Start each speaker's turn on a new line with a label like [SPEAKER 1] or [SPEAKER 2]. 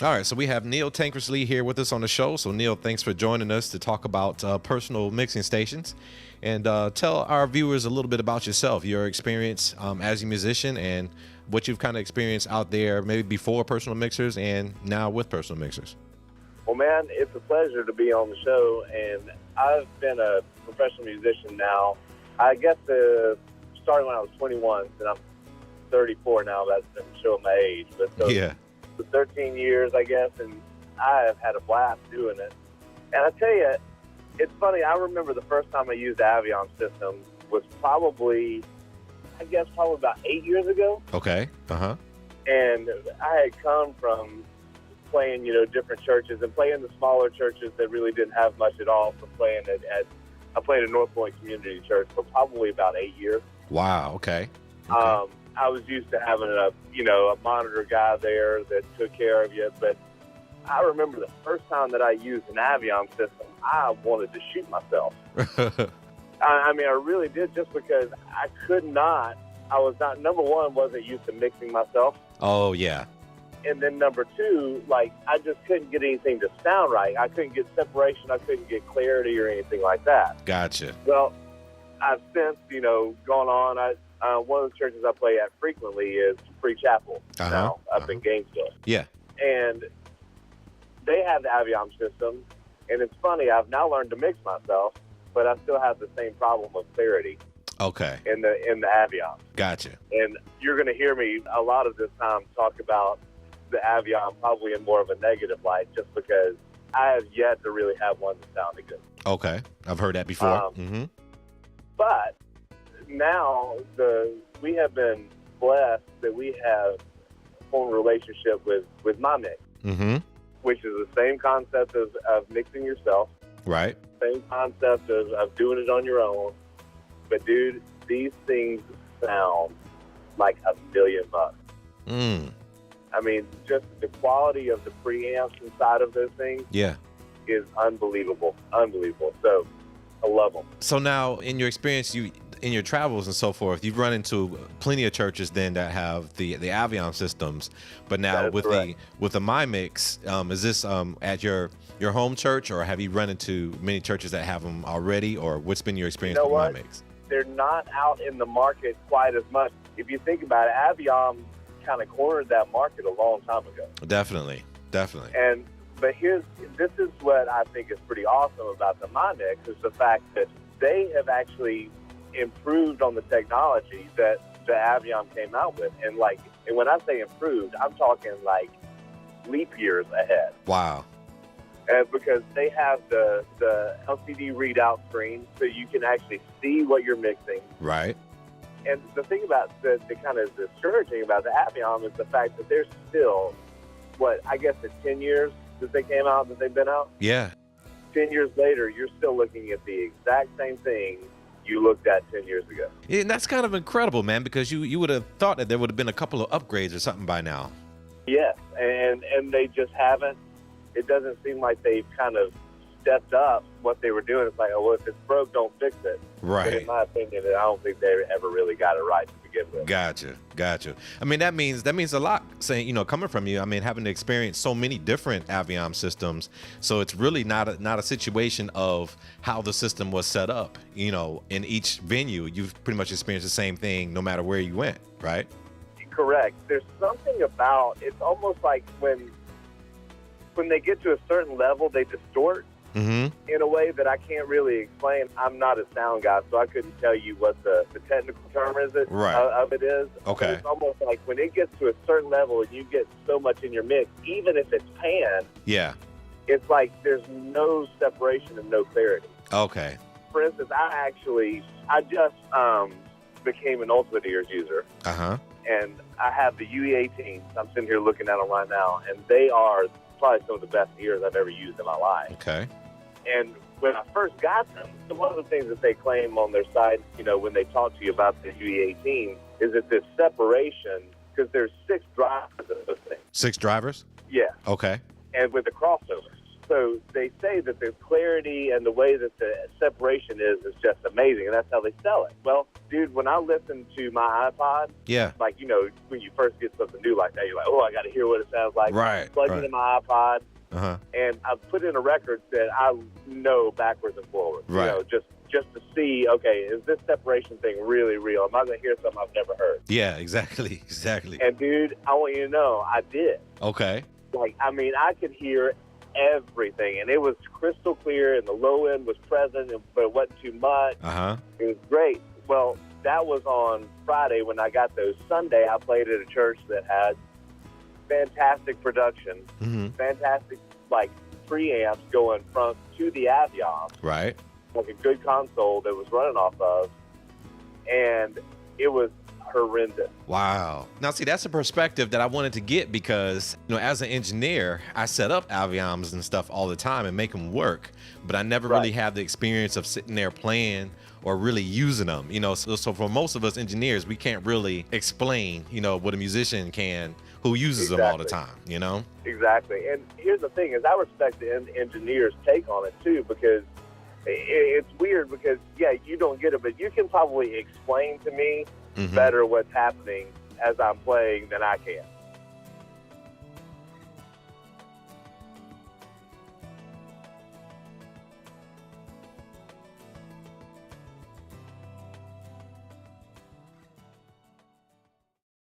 [SPEAKER 1] All right, so we have Neil Tankersley here with us on the show. So Neil, thanks for joining us to talk about personal mixing stations, and tell our viewers a little bit about yourself, your experience as a musician, and what you've kind of experienced out there, maybe before personal mixers and now with personal mixers.
[SPEAKER 2] Well, man, it's a pleasure to be on the show, and I've been a professional musician now. I guess starting when I was 21, and I'm 34 now. That's been showing my age, but so
[SPEAKER 1] Yeah.
[SPEAKER 2] for 13 years, I guess, and I have had a blast doing it. And I tell you, it's funny. I remember the first time I used the Avion system was probably about 8 years ago.
[SPEAKER 1] Okay. Uh-huh.
[SPEAKER 2] And I had come from playing, different churches and playing the smaller churches that really didn't have much at all. From playing I played at North Point Community Church for probably about 8 years.
[SPEAKER 1] Wow. Okay.
[SPEAKER 2] I was used to having a monitor guy there that took care of you. But I remember the first time that I used an Avion system, I wanted to shoot myself. I mean, I really did, just because I was not, number one, wasn't used to mixing myself.
[SPEAKER 1] Oh, yeah.
[SPEAKER 2] And then number two, I just couldn't get anything to sound right. I couldn't get separation. I couldn't get clarity or anything like that.
[SPEAKER 1] Gotcha.
[SPEAKER 2] Well, I've since, gone on. One of the churches I play at frequently is Free Chapel now up in Gainesville.
[SPEAKER 1] Yeah.
[SPEAKER 2] And they have the Aviom system. And it's funny, I've now learned to mix myself, but I still have the same problem with clarity.
[SPEAKER 1] Okay.
[SPEAKER 2] In the Aviom.
[SPEAKER 1] Gotcha.
[SPEAKER 2] And you're going to hear me a lot of this time talk about the Aviom probably in more of a negative light, just because I have yet to really have one that sounded good.
[SPEAKER 1] Okay. I've heard that before.
[SPEAKER 2] But now we have been blessed that we have formed a relationship with my mix, which is the same concept of mixing yourself.
[SPEAKER 1] Right.
[SPEAKER 2] Same concept of doing it on your own. But, dude, these things sound like $1,000,000. I mean, just the quality of the preamps inside of those things is unbelievable. Unbelievable. So I love them.
[SPEAKER 1] So now, in your experience, in your travels and so forth, you've run into plenty of churches then that have the Avion systems. But now with the MyMix, is this at your home church, or have you run into many churches that have them already, or what's been your experience with MyMix?
[SPEAKER 2] They're not out in the market quite as much. If you think about it, Avion kind of cornered that market a long time ago.
[SPEAKER 1] Definitely.
[SPEAKER 2] But this is what I think is pretty awesome about the MyMix, is the fact that they have actually improved on the technology that the Avion came out with. And when I say improved, I'm talking like leap years ahead.
[SPEAKER 1] Wow.
[SPEAKER 2] Because they have the LCD readout screen, so you can actually see what you're mixing.
[SPEAKER 1] Right.
[SPEAKER 2] And the thing about the kind of discouraging about the Avion is the fact that there's still, I guess it's 10 years that they came out, that they've been out?
[SPEAKER 1] Yeah.
[SPEAKER 2] 10 years later, you're still looking at the exact same thing you looked at 10 years ago.
[SPEAKER 1] Yeah, and that's kind of incredible, man, because you would have thought that there would have been a couple of upgrades or something by now.
[SPEAKER 2] Yes, and they just haven't. It doesn't seem like they've kind of stepped up what they were doing. It's like, if it's broke, don't fix it.
[SPEAKER 1] Right.
[SPEAKER 2] But in my opinion, I don't think they ever really got it right to begin with.
[SPEAKER 1] Gotcha. I mean, that means a lot, saying, coming from you. I mean, having to experience so many different Avion systems, so it's really not a situation of how the system was set up. In each venue, you've pretty much experienced the same thing no matter where you went, right?
[SPEAKER 2] Correct. There's something about, it's almost like when they get to a certain level, they distort in a way that I can't really explain. I'm not a sound guy, so I couldn't tell you what the technical term of it is.
[SPEAKER 1] Okay.
[SPEAKER 2] But it's almost like when it gets to a certain level and you get so much in your mix, even if it's pan, it's like there's no separation and no clarity.
[SPEAKER 1] Okay.
[SPEAKER 2] For instance, I just became an Ultimate Ears user. And I have the UE18s. I'm sitting here looking at them right now, and they are probably some of the best ears I've ever used in my life.
[SPEAKER 1] Okay.
[SPEAKER 2] And when I first got them, one of the things that they claim on their site, when they talk to you about the UE18, is that this separation, because there's 6 drivers of those things.
[SPEAKER 1] 6 drivers?
[SPEAKER 2] Yeah.
[SPEAKER 1] Okay.
[SPEAKER 2] And with the crossovers. So they say that the clarity and the way that the separation is just amazing, and that's how they sell it. Well, dude, when I listen to my iPod,
[SPEAKER 1] Yeah.
[SPEAKER 2] like, you know, when you first get something new like that, you're like, oh, I got to hear what it sounds like.
[SPEAKER 1] Right.
[SPEAKER 2] Plug it in my iPod,
[SPEAKER 1] Uh-huh.
[SPEAKER 2] and I've put in a record that I know backwards and forwards.
[SPEAKER 1] Right.
[SPEAKER 2] You know, just to see, okay, is this separation thing really real? Am I going to hear something I've never heard?
[SPEAKER 1] Yeah, exactly. Exactly.
[SPEAKER 2] And, dude, I want you to know, I did.
[SPEAKER 1] Okay.
[SPEAKER 2] Like, I mean, I could hear everything, and it was crystal clear, and the low end was present, but it wasn't too much.
[SPEAKER 1] Uh-huh.
[SPEAKER 2] It was great. Well, that was on Friday when I got those. Sunday, I played at a church that had fantastic production, fantastic, like, preamps going from to the Avion,
[SPEAKER 1] Right.
[SPEAKER 2] like a good console that was running off of, and it was horrendous.
[SPEAKER 1] Wow. Now, see, that's a perspective that I wanted to get because, you know, as an engineer, I set up Avions and stuff all the time and make them work, but I never really had the experience of sitting there playing or really using them, you know. So for most of us engineers, we can't really explain, you know, what a musician can who uses them all the time, you know?
[SPEAKER 2] Exactly. And here's the thing is I respect the engineer's take on it too, because it's weird because, yeah, you don't get it, but you can probably explain to me better what's happening as I'm playing than I can.